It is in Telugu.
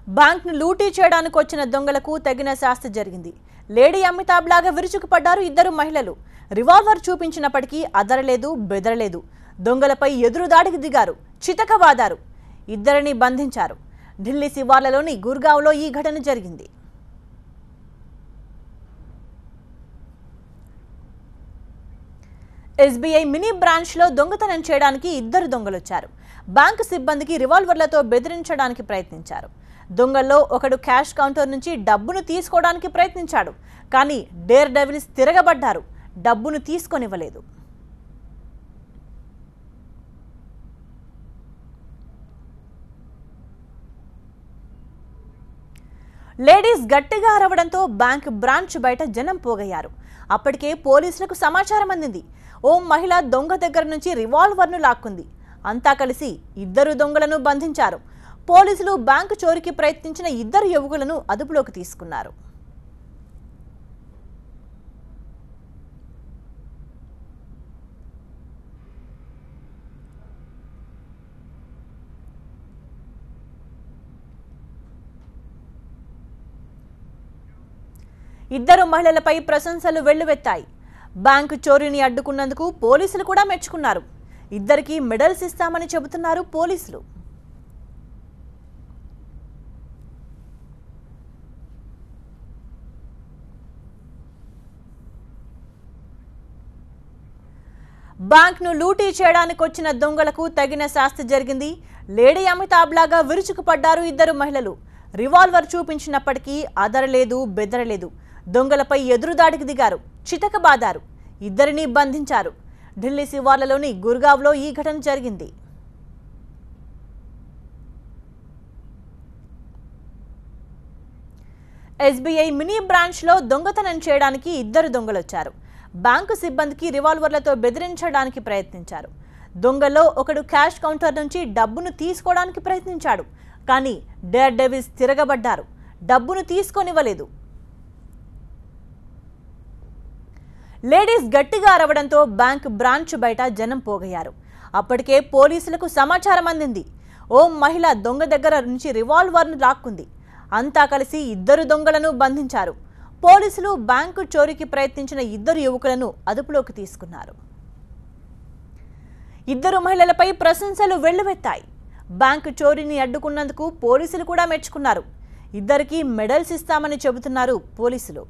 బ్యాంక్ ను లూటీ చేయడానికి వచ్చిన దొంగలకు తగిన శాస్తి జరిగింది. లేడీ అమితాబ్ లాగా విరుచుకుపడ్డారు ఇద్దరు మహిళలు. రివాల్వర్ చూపించినప్పటికీ అదరలేదు, బెదరలేదు. దొంగలపై ఎదురుదాడికి దిగారు, చితకబాదారు. ఇద్దరిని బంధించారు. ఢిల్లీ శివార్లలోని గుర్గావ్లో ఈ ఘటన జరిగింది. ఎస్బీఐ మినీ బ్రాంచ్ లో దొంగతనం చేయడానికి ఇద్దరు దొంగలొచ్చారు. బ్యాంకు సిబ్బందికి రివాల్వర్లతో బెదిరించడానికి ప్రయత్నించారు. దొంగల్లో ఒకడు క్యాష్ కౌంటర్ నుంచి డబ్బును తీసుకోవడానికి ప్రయత్నించాడు. కానీ డేర్ డెవిల్స్ తిరగబడ్డారు. డబ్బును తీసుకొనివ్వలేదు. లేడీస్ గట్టిగా అరవడంతో బ్యాంక్ బ్రాంచ్ బయట జనం పోగయ్యారు. అప్పటికే పోలీసులకు సమాచారం అందింది. ఓ మహిళ దొంగ దగ్గర నుంచి రివాల్వర్ను లాక్కుంది. అంతా కలిసి ఇద్దరు దొంగలను బంధించారు. పోలీసులు బ్యాంకు చోరీకి ప్రయత్నించిన ఇద్దరు యువకులను అదుపులోకి తీసుకున్నారు. ఇద్దరు మహిళలపై ప్రశంసలు వెల్లువెత్తాయి. బ్యాంకు చోరీని అడ్డుకున్నందుకు పోలీసులు కూడా మెచ్చుకున్నారు. ఇద్దరికి మెడల్స్ ఇస్తామని చెబుతున్నారు పోలీసులు. బ్యాంక్ ను లూటీ చేయడానికి వచ్చిన దొంగలకు తగిన శాస్తి జరిగింది. లేడీ అమితాబ్ లాగా విరుచుకుపడ్డారు ఇద్దరు మహిళలు. రివాల్వర్ చూపించినప్పటికీ అదరలేదు, బెదరలేదు. దొంగలపై ఎదురుదాడికి దిగారు, చితకబాదారు. ఇద్దరిని బంధించారు. ఢిల్లీ శివార్లలోని గుర్గావ్లో ఈ ఘటన జరిగింది. ఎస్బీఐ మినీ బ్రాంచ్ లో దొంగతనం చేయడానికి ఇద్దరు దొంగలొచ్చారు. బ్యాంకు సిబ్బందికి రివాల్వర్లతో బెదిరించడానికి ప్రయత్నించారు. దొంగల్లో ఒకడు క్యాష్ కౌంటర్ నుంచి డబ్బును తీసుకోవడానికి ప్రయత్నించాడు. కానీ డేర్ డెవిల్స్ తిరగబడ్డారు. డబ్బును తీసుకొనివ్వలేదు. లేడీస్ గట్టిగా అరవడంతో బ్యాంక్ బ్రాంచ్ బయట జనం పోగయ్యారు. అప్పటికే పోలీసులకు సమాచారం అందింది. ఓ మహిళ దొంగ దగ్గర నుంచి రివాల్వర్ను లాక్కుంది. అంతా కలిసి ఇద్దరు దొంగలను బంధించారు. పోలీసులు బ్యాంకు చోరీకి ప్రయత్నించిన ఇద్దరు యువకులను అదుపులోకి తీసుకున్నారు. ఇద్దరు మహిళలపై ప్రశంసలు వెల్లువెత్తాయి. బ్యాంకు చోరీని అడ్డుకున్నందుకు పోలీసులు కూడా మెచ్చుకున్నారు. ఇద్దరికి మెడల్స్ ఇస్తామని చెబుతున్నారు పోలీసులు.